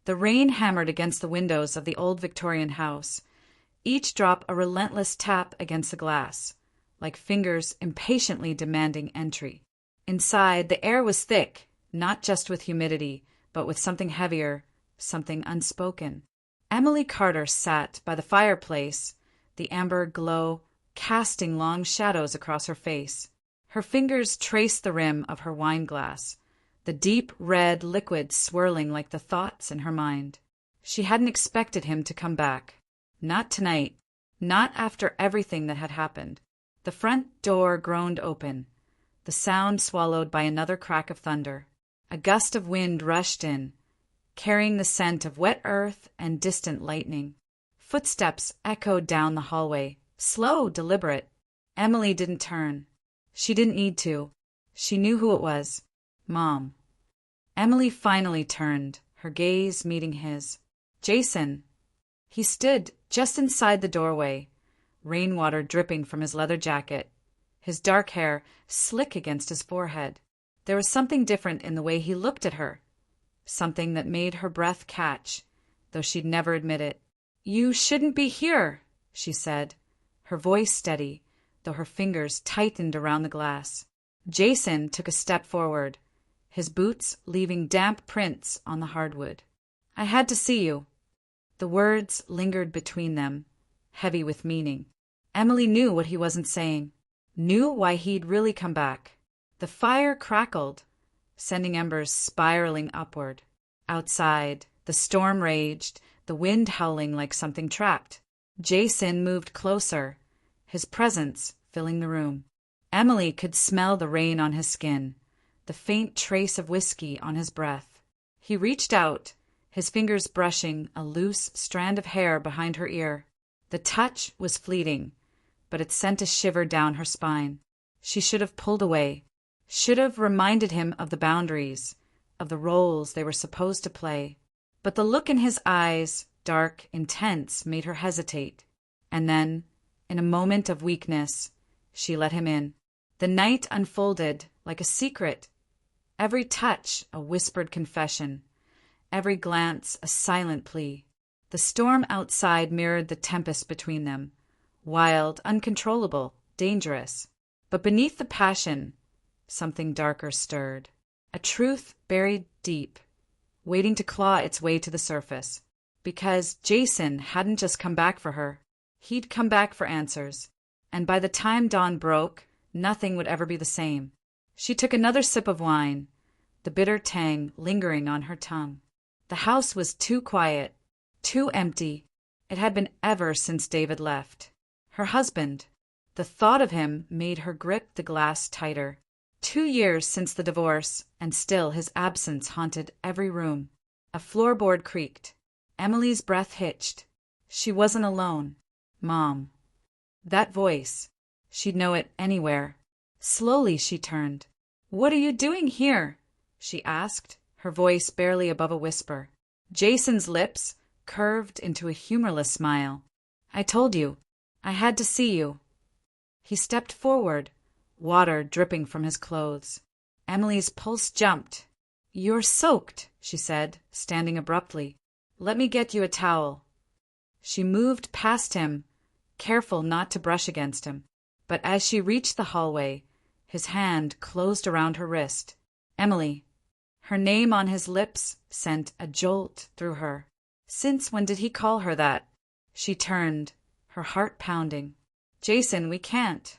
The rain hammered against the windows of the old Victorian house, each drop a relentless tap against the glass, like fingers impatiently demanding entry. Inside, the air was thick, not just with humidity, but with something heavier, something unspoken. Emily Carter sat by the fireplace, the amber glow casting long shadows across her face. Her fingers traced the rim of her wine glass, the deep red liquid swirling like the thoughts in her mind. She hadn't expected him to come back. Not tonight. Not after everything that had happened. The front door groaned open, the sound swallowed by another crack of thunder. A gust of wind rushed in, carrying the scent of wet earth and distant lightning. Footsteps echoed down the hallway, slow, deliberate. Emily didn't turn. She didn't need to. She knew who it was. Mom. Emily finally turned, her gaze meeting his. Jason. He stood just inside the doorway, rainwater dripping from his leather jacket, his dark hair slick against his forehead. There was something different in the way he looked at her, something that made her breath catch, though she'd never admit it. "You shouldn't be here," she said, her voice steady, though her fingers tightened around the glass. Jason took a step forward, his boots leaving damp prints on the hardwood. "I had to see you." The words lingered between them, heavy with meaning. Emily knew what he wasn't saying, knew why he'd really come back. The fire crackled, sending embers spiraling upward. Outside, the storm raged, the wind howling like something trapped. Jason moved closer, his presence filling the room. Emily could smell the rain on his skin, the faint trace of whiskey on his breath. He reached out, his fingers brushing a loose strand of hair behind her ear. The touch was fleeting, but it sent a shiver down her spine. She should have pulled away, should have reminded him of the boundaries, of the roles they were supposed to play. But the look in his eyes, dark, intense, made her hesitate. And then, in a moment of weakness, she let him in. The night unfolded like a secret, every touch a whispered confession, every glance a silent plea. The storm outside mirrored the tempest between them, wild, uncontrollable, dangerous. But beneath the passion, something darker stirred, a truth buried deep, waiting to claw its way to the surface. Because Jason hadn't just come back for her, he'd come back for answers. And by the time dawn broke, nothing would ever be the same. She took another sip of wine, the bitter tang lingering on her tongue. The house was too quiet, too empty. It had been ever since David left. Her husband. The thought of him made her grip the glass tighter. 2 years since the divorce, and still his absence haunted every room. A floorboard creaked. Emily's breath hitched. She wasn't alone. Mom. That voice. She'd know it anywhere. Slowly she turned. "What are you doing here?" she asked, her voice barely above a whisper. Jason's lips curved into a humorless smile. "I told you. I had to see you." He stepped forward, water dripping from his clothes. Emily's pulse jumped. "You're soaked," she said, standing abruptly. "Let me get you a towel." She moved past him, careful not to brush against him. But as she reached the hallway, his hand closed around her wrist. "Emily." Her name on his lips sent a jolt through her. Since when did he call her that? She turned, her heart pounding. "Jason, we can't."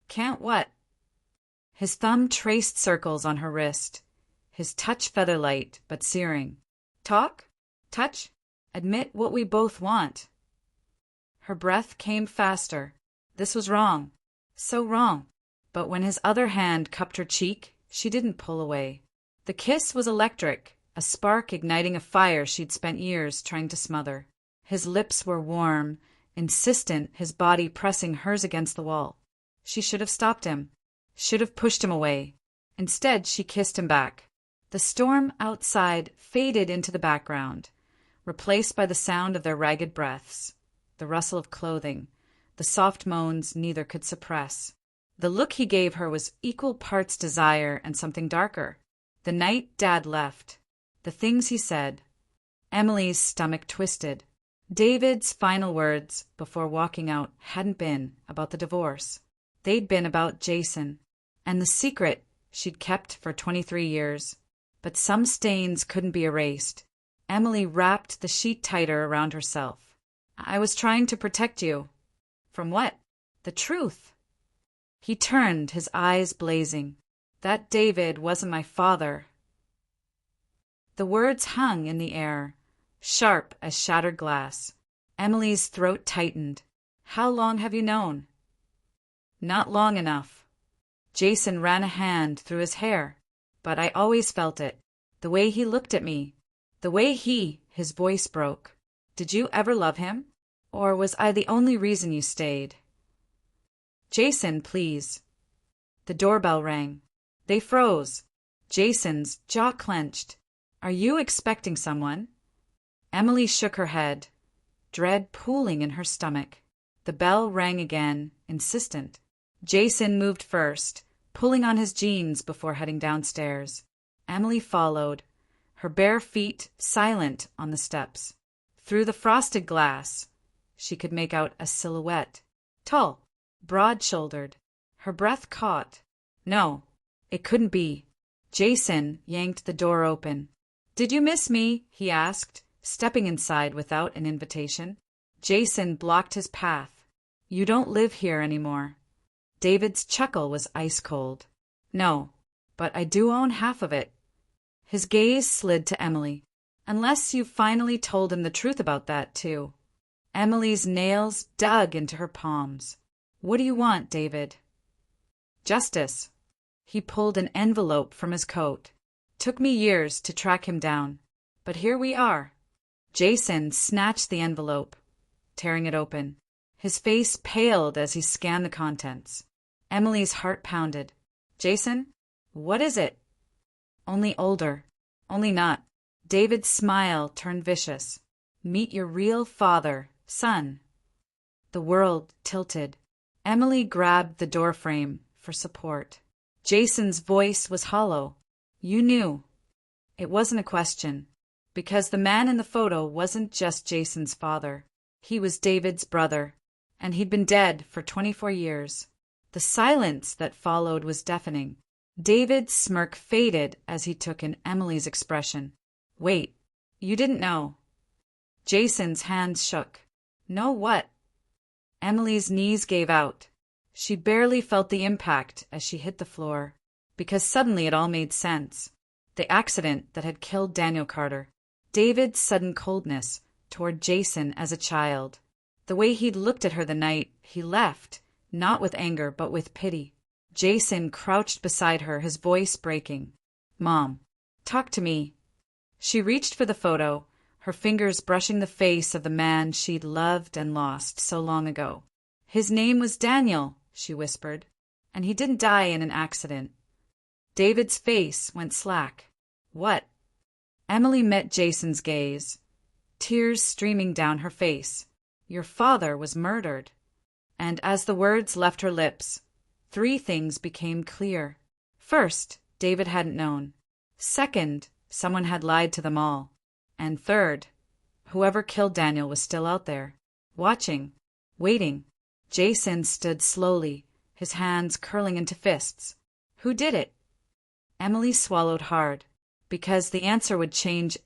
"Can't what?" His thumb traced circles on her wrist, his touch featherlight but searing. "Talk? Touch? Admit what we both want." Her breath came faster. This was wrong. So wrong. But when his other hand cupped her cheek, she didn't pull away. The kiss was electric, a spark igniting a fire she'd spent years trying to smother. His lips were warm, insistent, his body pressing hers against the wall. She should have stopped him, should have pushed him away. Instead, she kissed him back. The storm outside faded into the background, replaced by the sound of their ragged breaths, the rustle of clothing, the soft moans neither could suppress. The look he gave her was equal parts desire and something darker. The night Dad left, the things he said, Emily's stomach twisted. David's final words before walking out hadn't been about the divorce. They'd been about Jason, and the secret she'd kept for 23 years. But some stains couldn't be erased. Emily wrapped the sheet tighter around herself. I was trying to protect you. From what? The truth. He turned, his eyes blazing. That David wasn't my father. The words hung in the air, sharp as shattered glass. Emily's throat tightened. How long have you known? Not long enough. Jason ran a hand through his hair, but I always felt it. The way he looked at me, the way his voice broke. Did you ever love him? Or was I the only reason you stayed? Jason, please. The doorbell rang. They froze. Jason's jaw clenched. Are you expecting someone? Emily shook her head, dread pooling in her stomach. The bell rang again, insistent. Jason moved first, pulling on his jeans before heading downstairs. Emily followed, her bare feet silent on the steps. Through the frosted glass, she could make out a silhouette. Tall, broad-shouldered. Her breath caught. No, it couldn't be. Jason yanked the door open. Did you miss me? He asked, stepping inside without an invitation. Jason blocked his path. You don't live here anymore. David's chuckle was ice cold. No, but I do own half of it. His gaze slid to Emily. Unless you finally told him the truth about that, too. Emily's nails dug into her palms. What do you want, David? Justice. He pulled an envelope from his coat. Took me years to track him down, but here we are. Jason snatched the envelope, tearing it open. His face paled as he scanned the contents. Emily's heart pounded. Jason, what is it? Only older. Only not. David's smile turned vicious. Meet your real father, son. The world tilted. Emily grabbed the doorframe for support. Jason's voice was hollow. You knew. It wasn't a question, because the man in the photo wasn't just Jason's father. He was David's brother, and he'd been dead for 24 years. The silence that followed was deafening. David's smirk faded as he took in Emily's expression. Wait, you didn't know. Jason's hands shook. Know what? Emily's knees gave out. She barely felt the impact as she hit the floor, because suddenly it all made sense. The accident that had killed Daniel Carter. David's sudden coldness toward Jason as a child. The way he'd looked at her the night he left, not with anger but with pity. Jason crouched beside her, his voice breaking. Mom, talk to me. She reached for the photo, her fingers brushing the face of the man she'd loved and lost so long ago. His name was Daniel, she whispered, and he didn't die in an accident. David's face went slack. What? Emily met Jason's gaze, tears streaming down her face. Your father was murdered. And as the words left her lips, 3 things became clear. First, David hadn't known. Second, someone had lied to them all. And third, whoever killed Daniel was still out there, watching, waiting. Jason stood slowly, his hands curling into fists. Who did it? Emily swallowed hard, because the answer would change